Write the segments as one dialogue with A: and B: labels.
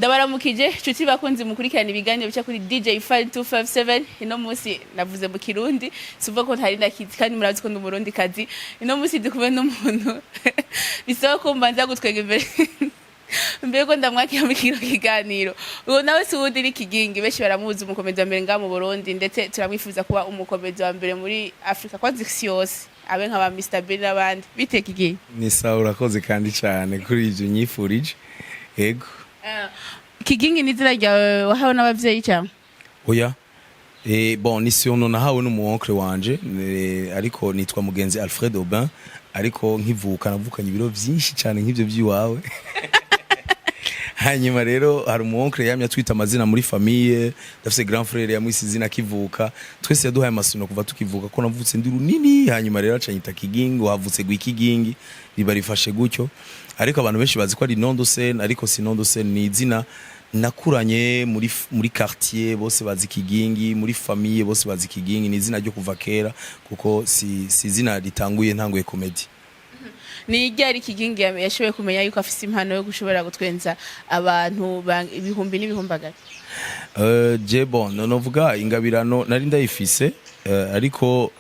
A: Ndabaramukije nshuti bakunzi mukurikirana ibiganiro bica kuri DJ 5257 ino munsi navuze mu Kirundi suva ko ntari nakizi kandi murazi ko ndi Umurundi kazi ino munsi dikume n'umuntu bisaba ko mbanza gutwega imbere mbere ko ndamwakira mu kiganiro uwo nawe si wundi ni Kigingi benshi baramuzi umukomezi wa mbere nga mu Burundi ndetse turamwifuza kuba umukomezi wa mbere muri Afrika kwanzi yose abe nka ba Mr Bill n'abandi bite Kigingi
B: ni sawa urakoze kandi cyane kuri ivyo nyifurije yego
A: Kigingi ni zira ryawe wahawe n'abavyeyi cyangwa
B: oya bon ni siono nahawe n'umuonkre wanje ariko nitwa mugenzi Alfred Aubin ariko nkivuka navukanye ibiro byinshi cyane nk'ivyo by'iwawe hanyuma rero hari umuonkre yamya twita amazina muri famille dafise grand frère yamwise izina kivuka twese yaduhaye amasuno kuva tukivuka ko navutse ndi runini hanyuma rero acanyita Kigingi wavutse gwi Kigingi riba rifashe gutyo ariko abantu benshi bazi ko ari Nondo Sen ariko si Nondo Sen ni izina nakuranye muri quartier bose bazi Kigingi muri famille bose bazi Kigingi ni izina ryo kuva kera kuko si izina ritanguye ntanguye comedy
A: ni ryari Kigingi yashoboye kumenya yuko afise impano yo gushobora gutwenza abantu ibihumbi n'ibihumbagara
B: je bon novuga ingabirano nari ndayifise ariko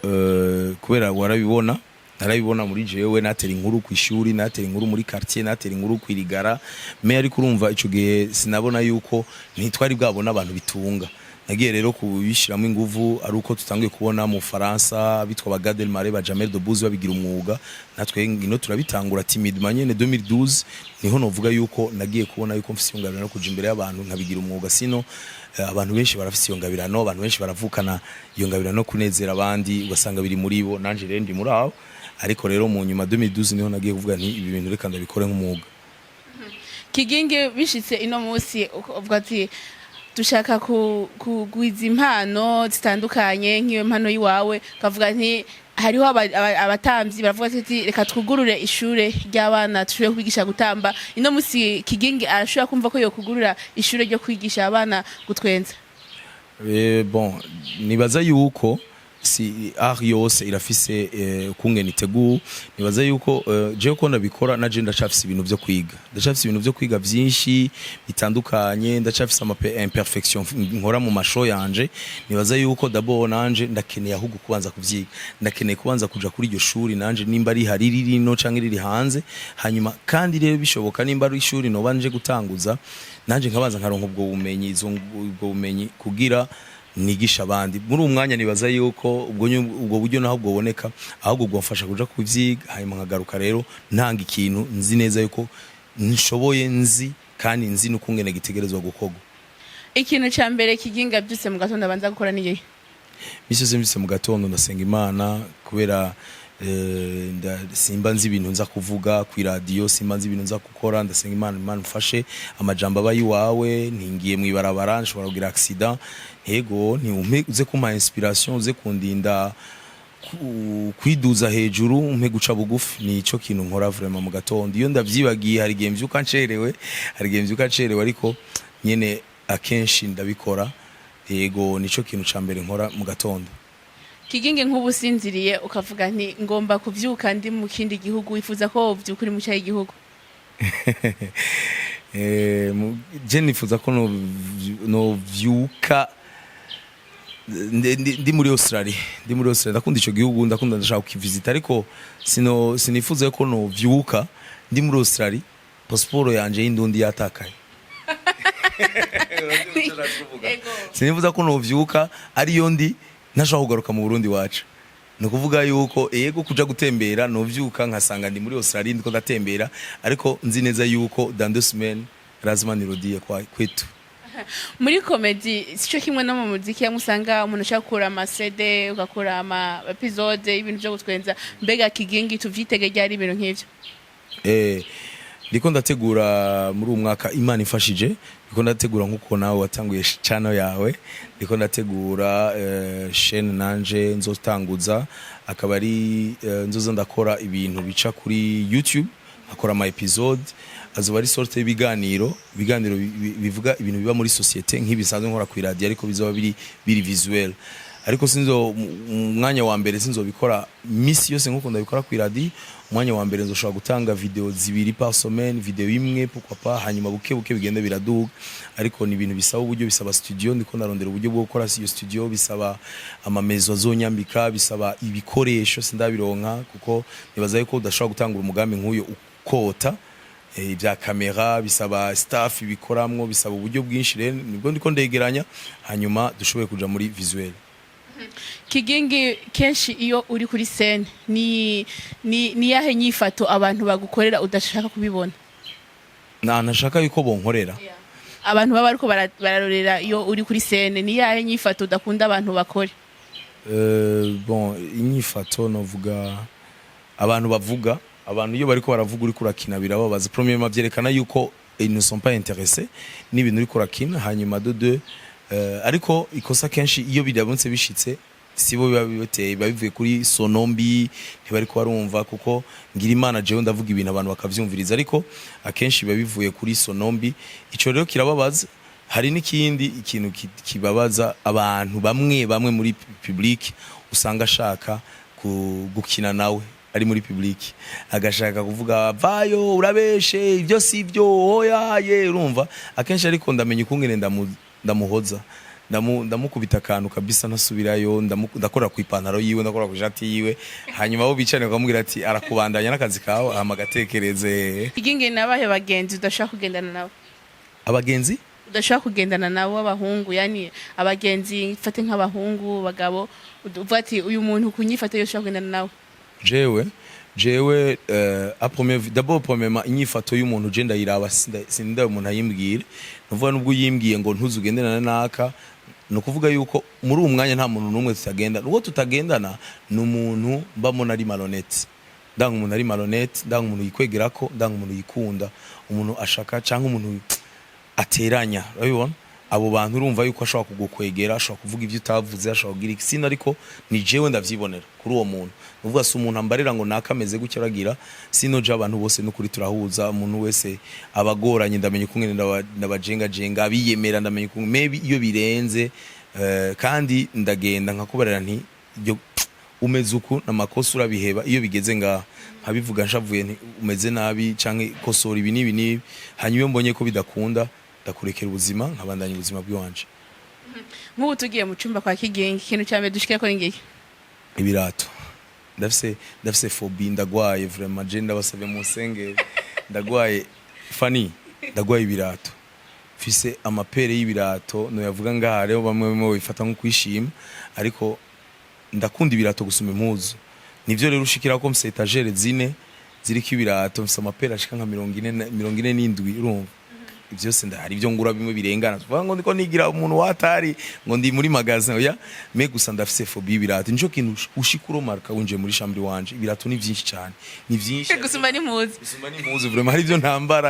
B: kubera warabibona narabibona muri jewe natera inkuru ku ishuri natera inkuru muri quartier natera inkuru kwirigara me ariko urumva ico gihe sinabona yuko ntitwari bwabona abantu bitunga nagiye rero kubishiramo inguvu ari uko tutangiye kubona mu Faransa bitwa Bagadel Mare ba Jamel Debbouze babigira umwuga natwe ngino turabitangura timidement nyene 2012 niho novuga yuko nagiye kubona yuko mfise ingabirano kuja imbere y'abantu nkabigira umwuga sino abantu benshi barafise iyo ngabirano abantu benshi baravukana iyo ngabirano kunezera abandi ugasanga biri muri bo nanje rero ndi muri aho ariko rero mu nyuma 2012 niho nagiye kuvuga nti ibi bintu reka ndabikore nk'umwuga
A: Kigingi bishitse ino munsi uvuga ati dushaka kugwiza impano zitandukanye nk'iyo mpano yiwawe kavuga nti hariho abatamvyi baravuga ati reka twugurure ishure ry'abana tushobore kwigisha gutamba ino munsi Kigingi arashobora kumva ko yo kugurura ishure ryo kwigisha abana gutwenza
B: bon nibaza yuko si yose irafise kungena itegu nibaza yuko je ko ndabikora na je ndacafise ibintu byo kwiga ndacafise ibintu byo kwiga byinshi bitandukanye ndacafise ama imperfection nkora mu masho yanje nibaza yuko d'abord nanje ndakeneye ahubwo kubanza kuvyiga ndakeneye kubanza kuja kuri iryo shuri nanje nimba ari hariri no canke riri hanze hanyuma kandi rero bishoboka nimba ari ishuri no banje gutanguza nanje nkabanza nkaronka ubwo bumenyi ubwo bumenyi kugira nigisha abandi muri umwanya nibaza yuko ubwo buryo naho bwoboneka ahubwo bwofasha kuja kuvyiga hanyuma nkagaruka rero ntanga ikintu nzi neza yuko nshoboye nzi kandi nzi n'ukungene gitegerezwa gukorwa
A: ikintu ca mbere Kiginga byose mu gatondo abanza gukora niye
B: byose mu gatondo ndasenga Imana kubera simba nzi ibintu nza kuvuga ku radio simba nzi ibintu nza gukora ndasenga Imana mfashe amajambo abayi wawe ntingiye mu ibarabara nshobora kugira accident ego ni uze kuma inspiration uze kundinda kwiduza hejuru umpe guca bugufi ni ico kintu nkora vraiment mu gatondo iyo ndavyibagiye hari game vyuka ncerewe ariko nyene akenshi ndabikora ego nico kintu ca mbere nkora mu gatondo
A: Kigingi nk'ubusinziriye ukavuga nti ngomba kuvyuka ndi mu kindi gihugu wifuza ko vyuka uri mu cyayi gihugu
B: je nifuza ko no vyuka ndi muri Australia ndakunda ico gihugu ndashaka kukivisita ariko sinifuza ko no vyuka ndi muri Australia passport yanje y'indundi yatakaye sinifuza ko no vyuka ari yo ndi nashaka kugaruka mu Burundi wacu no kuvuga yuko yego kuja gutembera no vyuka nkasanga ndi muri Australia ndiko ndatembera ariko nzi neza yuko dans 2 semaines lazima nirudie kwetu
A: muri comedy sico kimwe no mu muziki yamusanga umuntu ashaka gukora ama CD ugakora ama episode ibintu byo gutwenza mbega Kigingi tuvyitege ryari ibintu nk'ivyo
B: ndiko ndategura muri umwaka Imana ifashije ndiko ndategura nkuko nawe watanguye channel yawe ndiko ndategura chaîne nanje nzotanguza akaba ari nzoza ndakora ibintu bica kuri YouTube akora ama episode azoba ari sorte y'ibiganiro bivuga ibintu biba muri societe nk'ibisanzwe nkora ku radio ariko bizoba biri visuel ariko sinzo umwanya wa mbere sinzobikora misi yose nkuko ndabikora ku radio. Umwanya wa mbere nzoshobora gutanga video zibiri par semaine, video imwe pourquoi pas, hanyuma buke buke bigenda biraduga, ariko ni ibintu bisaba uburyo, bisaba studio, ndiko narondera uburyo bwo gukora iyo studio, bisaba amamezo azonyambika, bisaba ibikoresho sindabironka, kuko nibaza yuko udashobora gutanga umugambi nk'uyo ukota ibya kamera, bisaba staff ibikoramwo, bisaba uburyo bwinshi, rero nibwo ndiko ndegeranya, hanyuma dushoboye kuja muri visuel.
A: Kigingi, kenshi iyo uri kuri scene ni yahe nyifato abantu bagukorera udashaka kubibona?
B: Nashaka yuko bonkorera.
A: Abantu baba ariko bararorera iyo uri kuri scene, ni yahe nyifato udakunda abantu bakore?
B: Bon, inyifato novuga abantu bavuga, abantu iyo bariko baravuga uri kurakina birababaza. Premièrement byerekana yuko ils ne sont pas intéressés n'ibintu uri kurakina, hanyuma de ariko ikosa kenshi iyo bidabonse bishitse sibo biba bibeteye, bivuye kuri sonombi, ntibariko barumva, kuko ngira Imana jewe ndavuga ibintu abantu bakavyumviriza, ariko akenshi biba bivuye kuri sonombi. Ico rero kirababaza. Hari n'ikindi ikintu kibabaza, abantu bamwe muri public usanga ashaka gukina nawe ari muri public, agashaka kuvuga vayo urabeshe ibyo sivyo oya ye, urumva akenshi. Ariko ndamenye ukungene ndamuhoza, ndamukubita akantu kabisa, nasubirayo, ndakora ku ipantaro yiwe, ndakora ku jati yiwe, hanyuma bo bicane bakamubwira ati arakubandanya n'akazi kawe, amagatekereze.
A: Kigingi, nabahe bagenzi udashaka kugendana nabo?
B: Abagenzi
A: udashaka kugendana nabo abahungu, yani abagenzi fate nk'abahungu bagabo, uvuga ati uyu muntu kunyifata yo ushaka kugendana nawe? Jewe d'abord premièrement inyifato y'umuntu je ndayiraba, sinda umuntu ayimbwire, nuvuga nubwo yimbwiye ngo ntuzugenderana naka, no kuvuga yuko muri umwanya nta muntu numwe tutagenda, nuko tutagendana n'umuntu mbamona ari malhonnête, ndanga umuntu ari malhonnête, ndanga umuntu yikwegerako, ndanga umuntu yikunda, umuntu ashaka cyangwa umuntu ateranya, urabibona abo bantu urumva yuko ashobora kugukwegera, ashobora kuvuga ibyo utavuze, ashobora kugira ikisina, ariko ni jewe ndavyibonera kuri uwo muntu. Nuvuga si umuntu ambarira ngo nakameze gutya aragira, sino je abantu bose n'ukuri turahuza, umuntu wese abagoranye ndamenye kungene ndabajenga biyemera, ndamenye maybe iyo birenze, kandi ndagenda nkakubarira nti ibyo umeze uku namakosa urabiheba, iyo bigeze nga nkabivuga nshavuye nti umeze nabi canke kosora ibi nibi, hanyuma mbonye ko bidakunda ndakurekera ubuzima nkabandanya ubuzima bw'iwanje. Nk'ubu tugiye mu cyumba kwa Kigingi, ikintu cyambe dushike ko ngiki
B: ibirato, ndafise phobie, ndagwaye vraiment, je ndabasabye mu senge, ndagwaye fani, ndagwaye ibirato, fise amapere y'ibirato, no yavuga ngaha rero bamwe bifata nko kwishima, ariko ndakunda ibirato gusuma impuzu. Nivyo rero ushikira ko mse etagere zine ziriko ibirato, mfise amapere ashika nka 47, urumva byose ndahari ibyo ngura bimwe birengana, tuvuga ngo ndiko nigira umuntu watari ngo ndi muri magazine oya, me gusa ndafise phobie y'ibirato. Nico kintu ushikuro marka unje muri chambre wanje, ibirato ni byinshi cyane, ni byinshi
A: gusuma n'impuzu,
B: vraiment, hari byo ntambara,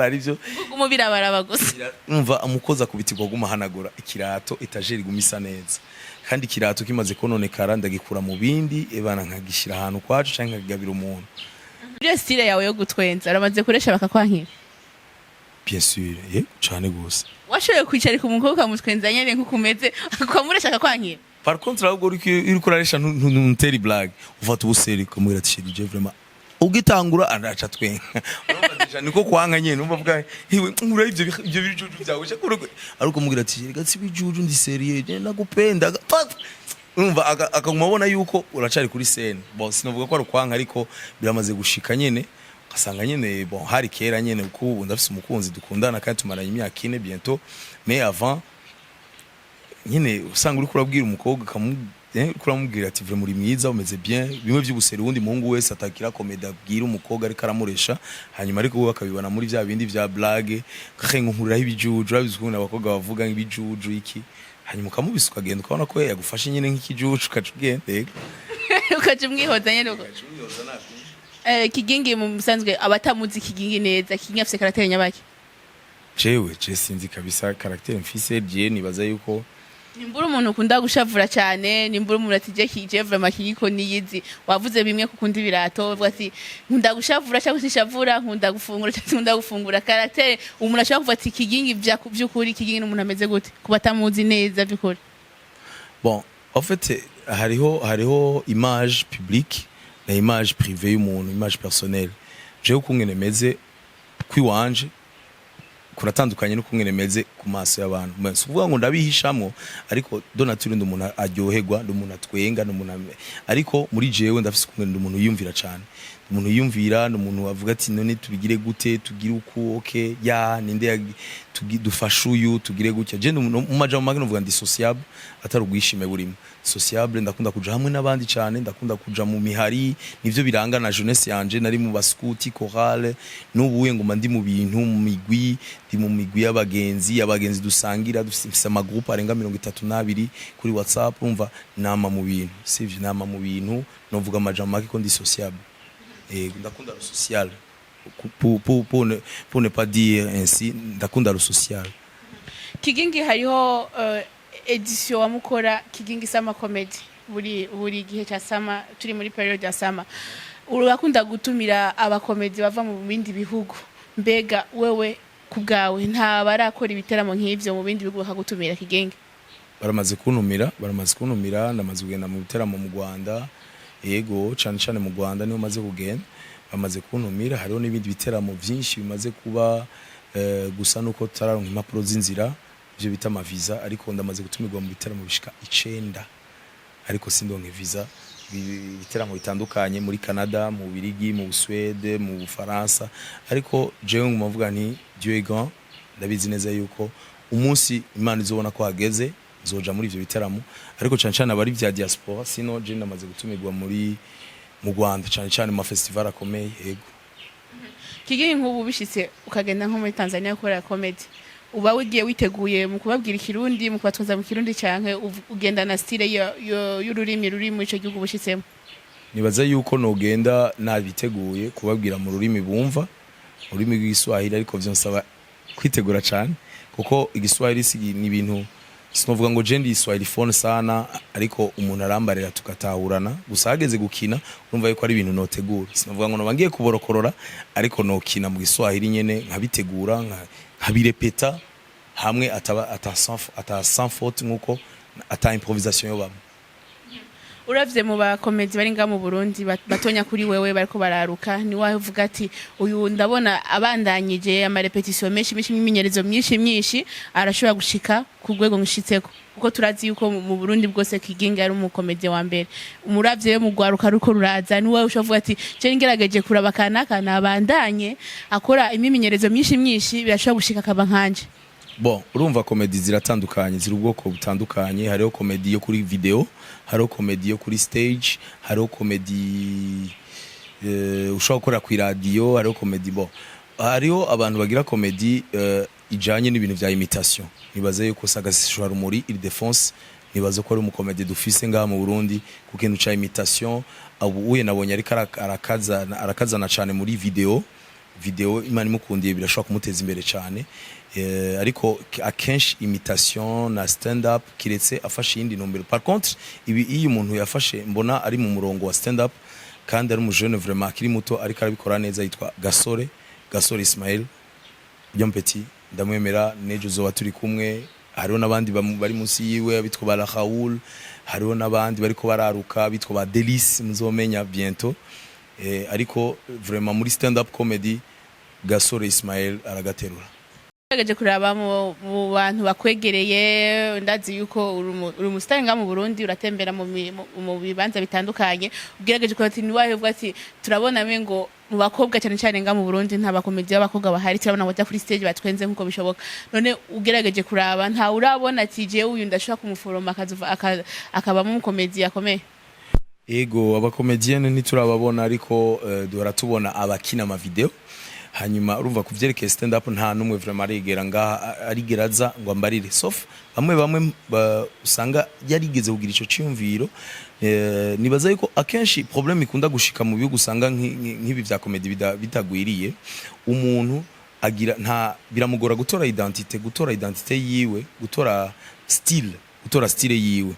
B: hari byo
A: umubira baraba gusa,
B: umva amukoza kubitirwa guma hanagura ikirato, etagere gumisa neza, kandi ikirato kimaze kononekara ndagikura mu bindi ebana nkagishira ahantu kwacu cyangwa nkagabira umuntu.
A: Iyo style yawe yo gutwenza aramaze kuresha bakakwankira?
B: Bien sûr, cyane gose.
A: Washoboye kwicara ku mukobwa mutwenza nyene nkuko umeze akamuresha akakwankira?
B: Par contre ahubwo uri kuraresha nteri blague, ufata ubuseri kumwira ati chérie je vraiment ugitangura araca twenga, urumva niko kwanga nyene, umva bwa hiwe ngura ivyo bijuju byawe cyakuru, ariko mugira ati gatsi bijuju ndi serieux ndagupenda, urumva akamubona yuko uracari kuri scene. Bon sinovuga ko ari kwanga, ariko biramaze gushika nyene, kasanga nyene bon hari kera nyene uko ubu ndafise umukunzi dukundana kandi tumaranye imyaka 4 bientôt, mais avant nyene usanga uri kurabwira umukobwa kuramubwira ati vraiment muri mwiza umeze bien, bimwe by'ubuseri wundi muhungu wese atakira komedi abwira umukobwa ariko aramuresha, hanyuma ariko we akabibona muri bya bindi bya blague, kakengo nkuriraho ibijuju, abizukuna abakobwa bavuga ibijuju iki, hanyuma ukamubisa ukagenda ukabona ko yagufashe nyene nk'ikijuju ukacugende
A: ukaje umwihoza nyene uko Kigingi mu musanzwe abatamuzi Kigingi neza, Kigingi afise karaktere nyabaki?
B: Jewe sinzi kabisa karaktere mfise, je nibaza yuko
A: nimbura umuntu ukunda gushavura cyane, nimbura umuntu atije kije vraiment kigiko niyizi, wavuze bimwe kukunda ibirato, uvuga ati nkunda gushavura cyangwa sishavura, nkunda gufungura cyangwa nkunda gufungura. Karaktere umuntu ashaka kuvuga ati Kigingi by'ukuri, Kigingi n'umuntu ameze gute kubatamuzi neza by'ukuri?
B: Bon En fait hariho image publique na image privée y'umuntu, image personnelle. Jewe kungene meze kwiwanje kuratandukanye no kungene meze ku maso y'abantu. Mwense uvuga ngo ndabihishamo, ariko donature ndumuntu aryoherwa, ndumuntu atwenga, ndumuntu ariko muri jewe ndafise kungene ndumuntu yumvira cyane. Umuntu yumvira n'umuntu avuga ati none tubigire gute, tugire uku okay ya ninde dufasha uyu tugire gutya. Je mu majambo magana uvuga ndi sociable atari ugwishime burimo. Sociable ndakunda kuja hamwe n'abandi cyane, ndakunda kuja mu mihari, nivyo biranga na jeunesse yanje. Nari mu baskuti chorale n'ubuye ngoma ndi mu bintu mu migwi, ndi mu migwi y'abagenzi dusangira, dufise ama groupe arenga 32 kuri WhatsApp. Umva nama mu bintu, sivyo nama mu bintu, novuga amajambo make ko ndi sociable. Ndakunda le social pour ne pas dire ainsi, ndakunda le social.
A: Kigingi hariho edition wamukora Kigingi Summer Comedy buri gihe cha Summer, turi muri period ya Summer. Urakunda gutumira abakomedi bava mu bindi bihugu, mbega wewe kubgawe nta barakora ibiteramo nk'ivyo mu bindi bihugu bakagutumira Kigingi?
B: Baramaze kuntumira, ndamaze kugenda mu biteramo mu Rwanda. Yego cyane mu Rwanda niho maze kugenda, bamaze kuntumira. Hariho n'ibindi biteramo byinshi bimaze kuba, gusa nuko tararonka impapuro z'inzira, byo bita ama visa, ariko ndamaze gutumirwa mu biteramo bishika 9, ariko sindonke visa. Biteramo bitandukanye muri Canada, mu Birigi, mu Suède, mu Faransa, ariko jewe ngumavuga nti Dieu est grand, ndabizi neza yuko umunsi Imana izobona ko hageze zoja muri ivyo biteramo, ariko cyane abari vya diaspora. Sino je ndamaze gutumirwa mu Rwanda cyane mu festival akomeye. Yego
A: Kigingi nk'ubu bishitse ukagenda nko muri Tanzania gukora comedy, uba wigiye witeguye mu kubabwira ikirundi, mu kubatwaza mu kirundi canke ugenda na style y'ururimi ruri mu ico gihugu bushitsemo?
B: Nibaza yuko nogenda nabiteguye kubabwira mu rurimi bumva, ururimi rw'Igiswahili, ariko vyonsaba kwitegura cyane kuko Igiswahili ni ibintu sinovuga ngo je ndi Swahiliphone sana, ariko umuntu arambarira tukatahurana. Gusa hageze gukina urumva yuko ari ibintu notegura. Sinovuga ngo nabangiye kuborokorora, ariko nokina mu Giswahili nyene nkabitegura, nkabirepeta hamwe ata sans faute, nkuko ata improvisation yobamo.
A: Uravye mu bakomedi bari nga mu Burundi batonya kuri wewe bariko bararuka, ni wavuga ati uyu ndabona abandanyije ama repetition menshi n'imimenyerezo myinshi arashobora gushika ku rwego ngushitseko, kuko turazi yuko mu Burundi bwose Kigingi ari umukomedi wa mbere. Umuravye mu gwaruka ruko ruraza, ni wawe ushovuga ati je ngerageje kuraba kanaka nabandanye akora imimenyerezo myinshi birashobora gushika kaba nkanje?
B: Bon, urumva komedi ziratandukanye, ziri ubwoko butandukanye. Hariho komedi yo kuri video, hariho komedi yo kuri stage, hariho komedi ushobora gukora ku radio, hariho komedi hariho abantu bagira komedi ijanye n'ibintu vya imitation. Nibaza yuko Sagasishwa Rumuri Il Defense, nibaza ko ari umukomedi dufise ngaha mu Burundi ku kintu ca imitation. Uye nabonye ariko arakazana cyane muri video Imana imukundiye birashobora kumuteza imbere cyane. Ariko akenshi imitation na stand up kiretse afashe indi nombero. Par contre iyo umuntu yafashe mbona ari mu murongo wa stand up kandi ari mu jeune vraiment akiri muto ariko arabikora neza, yitwa Gasore Ismail Jean Petit, ndamwemera. Nejo zoba turi kumwe. Hariho nabandi bari munsi yiwe bitwa ba Raoul, hariho nabandi bariko bararuka bitwa ba Delice, muzomenya bientôt. Ariko vraiment muri stand up comedy Gasore Ismail aragaterura.
A: Ugerageje kuraba mu bantu bakwegereye, ndazi yuko uri umusitari nga mu Burundi, uratembera mu bibanza bitandukanye, ugerageje kuraba ati niwahe uvuga ati turabona ngo mu bakobwa cyane nga mu Burundi nta bakomedi y'abakobwa bahari, turabona ngo kuri stage batwenze nkuko bishoboka. None ugerageje kuraba nta urabona ati je uyu ndashaka kumuforoma akaba mu komedi yakomeye?
B: Ego abakomedienne ntiturababona, ariko duhora tubona abakina ama video. Hanyuma urumva kuvyerekeye stand up nta numwe vraiment arigera ngaha arigeraza ngo ambarire, sauf bamwe usanga yarigeze kugira ico cyumviro. Nibaza yuko akenshi problem ikunda gushika mu bihugu usanga nk'ibi vya comedy bitagwiriye, umuntu agira nta biramugora gutora identité yiwe, gutora style yiwe.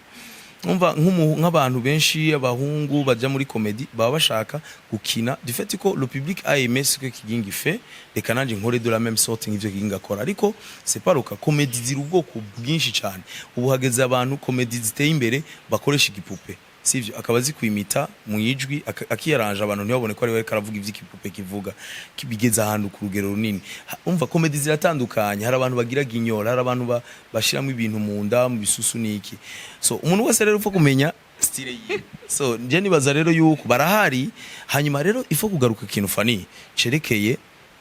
B: umva nk'abantu benshi abahungu baja muri comedy baba bashaka gukina du fait ko le public a aimé ce que Kigingi fait reka nanje nkore de la même sorte nk'ivyo Kigingi akora ariko c'est pas le cas comedy ziri ubwoko bwinshi cyane ubu hageze abantu comedy ziteye imbere bakoresha igipupe sivyo akaba zikwimita mu yijwi akiyaranje abantu ntibabone ko ari we karavuga ivy'ikipupe kivuga kibigeze ahantu ku rugero runini umva comedy ziratandukanye hari abantu bagira ginyora hari abantu bashiramo ibintu mu nda mu bisusu niki so umuntu wese rero upfa kumenya style yiwe so nje nibaza rero yuko barahari hanyuma rero ifo kugaruka ikintu fani cerekeye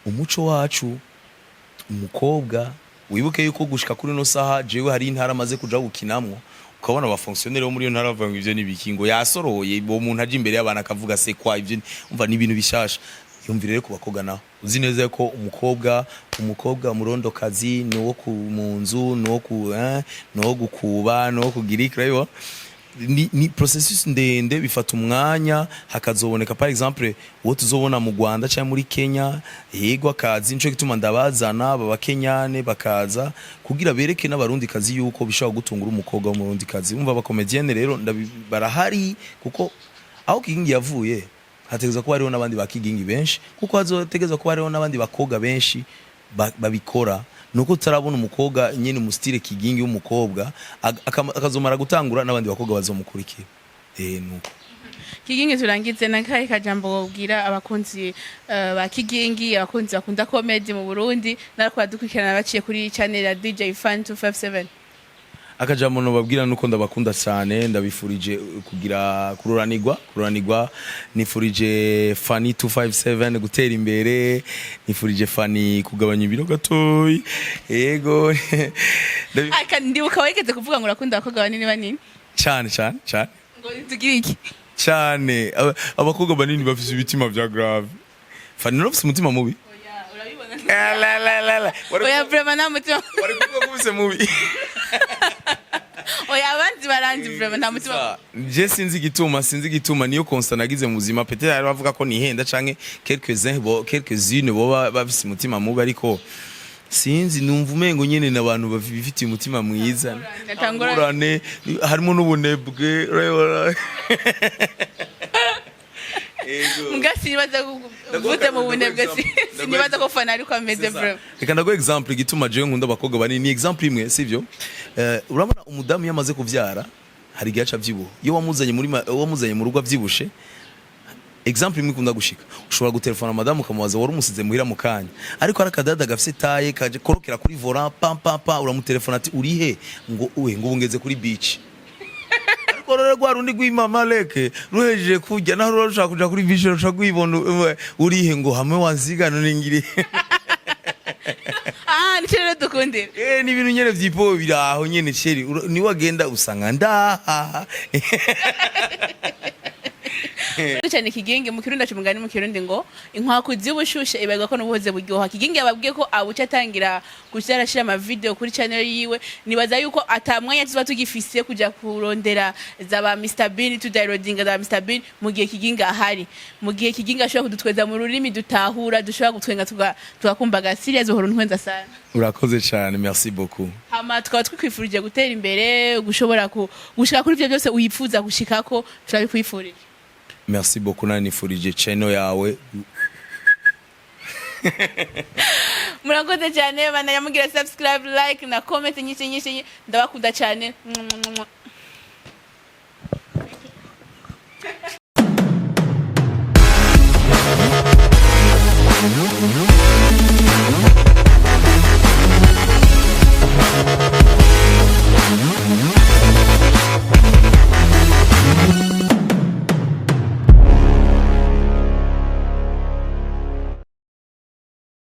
B: umuco wacu umukobwa wibuke yuko gushika kuri no saha jewe hari intara maze kuja gukinamwo ukabona aba fonctionnaire bo muri yo ntaravuga ngo ivyo nibikingo yasoroye bo umuntu aje imbere y'abana akavuga se kwa ivyo umva ni ibintu bishasha yumvire ko bakoga naho uzi neza ko umukobwa murondokazi no wo ku munzu no wo gukuba no kugira ikirayo ni processus ndende bifata umwanya hakazoboneka par exemple wo tuzobona mu Rwanda cyangwa muri Kenya yego akazi nico gituma ndabazana baba Kenyane bakaza kugira bereke n'abarundi kazi yuko bishobora gutungura umukobwa wo murundi kazi umva ba comedienne rero barahari kuko aho Kigingi yavuye hategeza ko hariho n'abandi ba Kigingi benshi kuko hazotegeza ko hariho n'abandi bakoga benshi babikora nuko tarabona umukobwa nyene mu style Kigingi w'umukobwa akazomara gutangura n'abandi bakobwa bazomukurikira nuko
A: Kigingi turangize nakaye kajambo ubwira abakunzi ba Kigingi abakunzi bakunda comedy mu Burundi narakwa dukurikirana baciye kuri channel ya DJ Fan 257
B: akajambo no babwira nuko ndabakunda cyane ndabifurije kugira kururanirwa nifurije Fani 257 gutera imbere nifurije Fani kugabanya ibiro gatoyi yego
A: aka ndibuka wegeze kuvuga ngo urakunda abakobwa banini
B: cyane
A: ngo tugira iki
B: cyane abakobwa banini bafite ibitima bya grave Fani nofise umutima mubi la
A: oya vraiment nta mutima
B: wari kuvuga kubise mubi
A: oya abanzi baranzi vraiment nta mutima
B: je sinzi gituma niyo constant nagize mu buzima peut-être ari bavuga ko nihenda canke quelques-unes bo bafise umutima mubi ariko sinzi numva umengo nyene nabantu bafite umutima mwiza natangurane harimo n'ubunebwe
A: Mugasi baza kuvuta mu bunebwe sinibaza ko Fana ari ko ameze vraiment
B: reka ndago example gituma je nkunda abakobwa banini example imwe sivyo urabona umudamu yamaze kuvyara hari gacha vyibo iyo wamuzanye mu rugo avyibushe example imwe kunda gushika ushobora gutelefona madamu kamubaza wari umusize muhira mu kanya ariko arakadada gafise taye kaje korokera kuri volant pam uramutelefona ati urihe ngo ngeze kuri beach korore gwarundi gwimama leke ruhejeje kujya naho rushaka kuja kuri beach rushaka gwibona urihe ngo hamwe wanzigano ningiri
A: nichere dukunde
B: ni ibintu nyene vyipo biraho nyene cheri ni wagenda usanga ndaha
A: cyane Kigingi mu Kirundi acumugani mu Kirundi ngo inkwaku z'ubushushe ibaga ko nubuhoze buryoha Kigingi yababwiye ko abuca atangira kushira ama video kuri channel yiwe nibaza yuko atamwanya tuba tugifise kuja kurondera zaba Mr Bean to downloading za Mr Bean mu gihe Kigingi ahari mu gihe Kigingi ashobora kudutweza mu rurimi dutahura dushobora gutwenga tugakumbaga serious uhoro ntwenza sana
B: urakoze cyane merci beaucoup
A: hama tukaba twikwifurije gutera imbere gushobora gushika kuri ivyo byose uyipfuza gushikako turabikwifurije.
B: Merci beaucoup na nifurije channel yawe
A: murakoze cyane bana yamugira subscribe like na comment nyinshi ndabakunda cyane